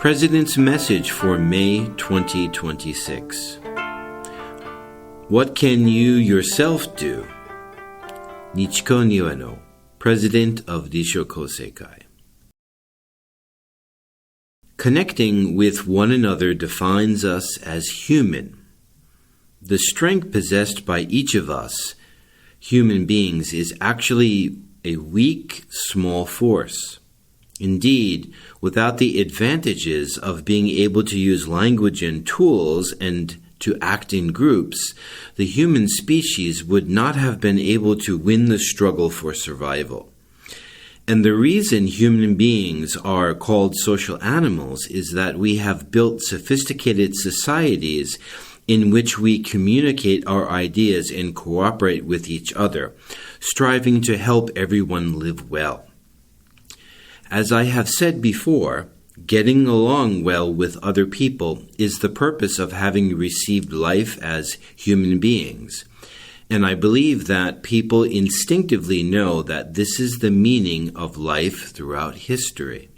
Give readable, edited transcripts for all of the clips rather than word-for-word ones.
President's Message for May 2026. What can you yourself do? Nichiko Niueno, President of Risho Kosei-kai. Connecting with one another defines us as human. The strength possessed by each of us, human beings, is actually a weak, small force. Indeed, without the advantages of being able to use language and tools and to act in groups, the human species would not have been able to win the struggle for survival. And the reason human beings are called social animals is that we have built sophisticated societies in which we communicate our ideas and cooperate with each other, striving to help everyone live well. As I have said before, getting along well with other people is the purpose of having received life as human beings. And I believe that people instinctively know that this is the meaning of life throughout history.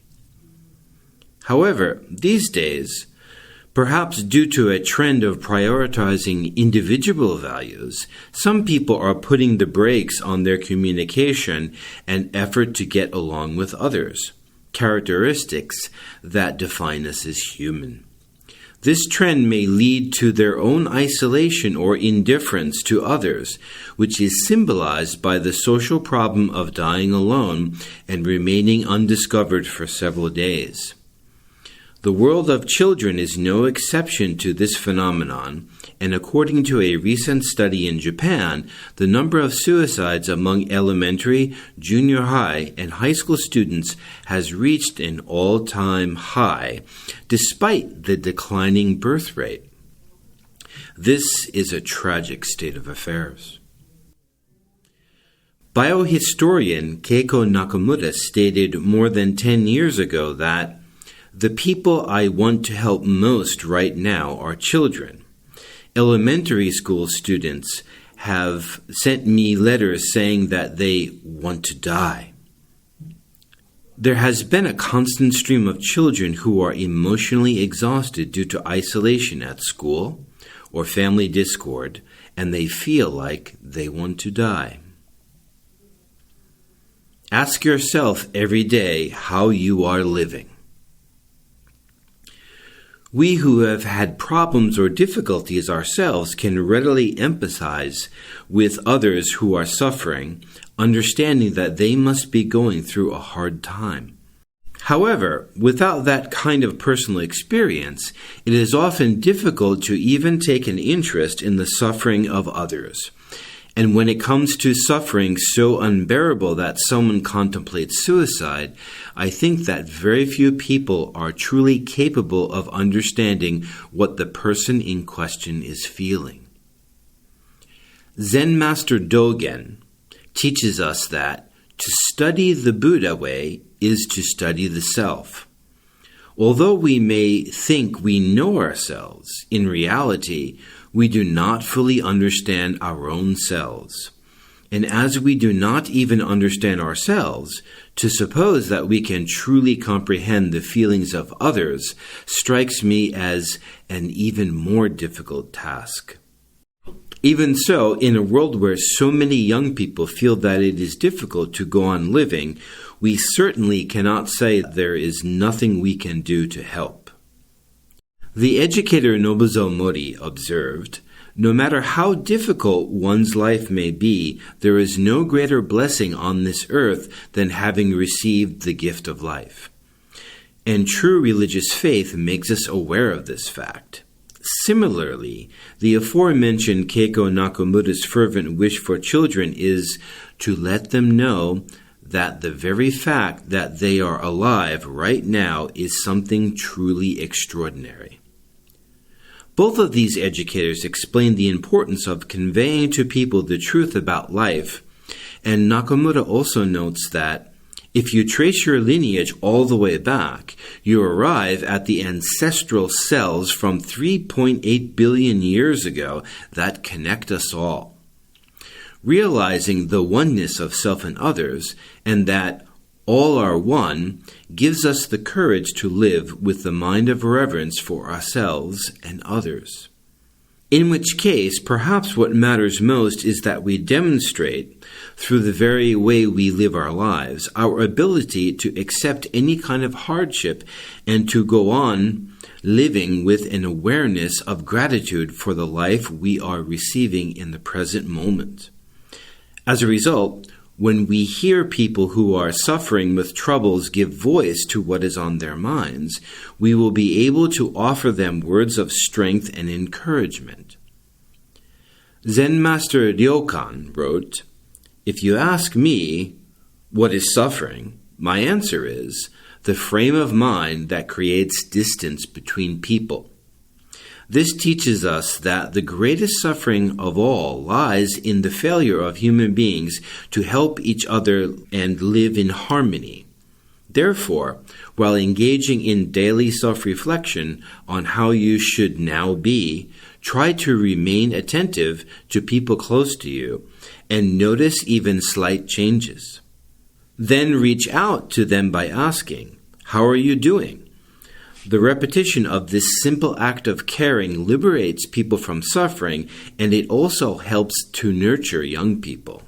However, these days, perhaps due to a trend of prioritizing individual values, some people are putting the brakes on their communication and effort to get along with others, characteristics that define us as human. This trend may lead to their own isolation or indifference to others, which is symbolized by the social problem of dying alone and remaining undiscovered for several days. The world of children is no exception to this phenomenon, and according to a recent study in Japan, the number of suicides among elementary, junior high, and high school students has reached an all-time high, despite the declining birth rate. This is a tragic state of affairs. Biohistorian Keiko Nakamura stated more than 10 years ago that the people I want to help most right now are children. Elementary school students have sent me letters saying that they want to die. There has been a constant stream of children who are emotionally exhausted due to isolation at school or family discord, and they feel like they want to die. Ask yourself every day how you are living. We who have had problems or difficulties ourselves can readily empathize with others who are suffering, understanding that they must be going through a hard time. However, without that kind of personal experience, it is often difficult to even take an interest in the suffering of others. And when it comes to suffering so unbearable that someone contemplates suicide, I think that very few people are truly capable of understanding what the person in question is feeling. Zen Master Dogen teaches us that to study the Buddha way is to study the self. Although we may think we know ourselves, in reality, we do not fully understand our own selves. And as we do not even understand ourselves, to suppose that we can truly comprehend the feelings of others strikes me as an even more difficult task. Even so, in a world where so many young people feel that it is difficult to go on living, we certainly cannot say there is nothing we can do to help. The educator Nobuzo Mori observed, "No matter how difficult one's life may be, there is no greater blessing on this earth than having received the gift of life." And true religious faith makes us aware of this fact. Similarly, the aforementioned Keiko Nakamura's fervent wish for children is to let them know that the very fact that they are alive right now is something truly extraordinary. Both of these educators explain the importance of conveying to people the truth about life, and Nakamura also notes that if you trace your lineage all the way back, you arrive at the ancestral cells from 3.8 billion years ago that connect us all. Realizing the oneness of self and others, and that all are one, gives us the courage to live with the mind of reverence for ourselves and others. In which case, perhaps what matters most is that we demonstrate, through the very way we live our lives, our ability to accept any kind of hardship and to go on living with an awareness of gratitude for the life we are receiving in the present moment. As a result, when we hear people who are suffering with troubles give voice to what is on their minds, we will be able to offer them words of strength and encouragement. Zen Master Ryokan wrote, "If you ask me, what is suffering? My answer is, the frame of mind that creates distance between people." This teaches us that the greatest suffering of all lies in the failure of human beings to help each other and live in harmony. Therefore, while engaging in daily self-reflection on how you should now be, try to remain attentive to people close to you and notice even slight changes. Then reach out to them by asking, "How are you doing?" The repetition of this simple act of caring liberates people from suffering, and it also helps to nurture young people.